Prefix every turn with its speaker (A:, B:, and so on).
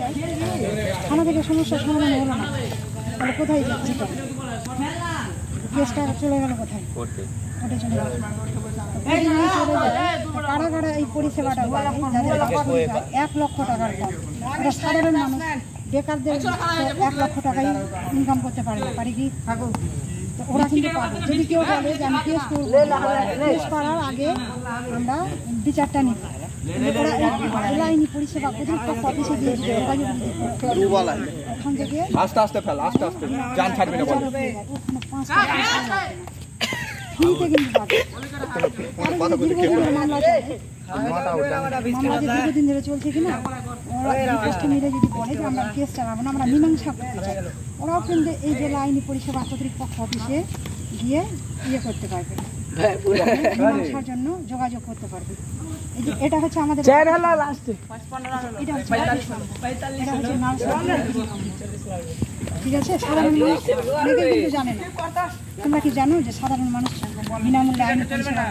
A: যায়, থানা থেকে সমস্যার সমাধান হলো না, তাহলে কোথায় যাচ্ছে? কেসটা চলে গেল কোথায়? কোর্টে চলে গেল। কারা কারা এই পরিষেবাটা পায়? যাদের 1 লক্ষ টাকার কম, এটা সাধারণ মানুষ বেকারদের 1 লক্ষ টাকাই ইনকাম করতে পারে না, পারি কি? তো ওরা কিন্তু পাবে। যদি কেউ বলে যে আমি কেস করবো, কেস করার আগে আমরা বিচারটা নিব, ওরা আইনি পরিষেবা অতিরিক্ত অফিসে দিয়ে দিবে, ওখান থেকে
B: আস্তে আস্তে ফেল, আস্তে আস্তে জান ছাড়বে না, বলো
A: ফ্রিতে কিন্তু পাবে। মামলা দীর্ঘদিন ধরে চলছে কিনা, ওরা রিকোয়েস্টে মিলে যদি বলে যে আমরা কেস চালাবো না, আমরা মীমাংসা করতে চাই, ওরাও কিন্তু এই জেলা আইনি পরিষেবা কর্তৃপক্ষ অফিসে গিয়ে করতে পারবে, মীমাংসার জন্য যোগাযোগ করতে পারবে। এটা হচ্ছে আমাদের ঠিক আছে। সাধারণ মানুষ অনেকে কিন্তু জানে না। তোমরা কি জানো যে সাধারণ মানুষ বিনামূল্যে আইনি পরিষেবা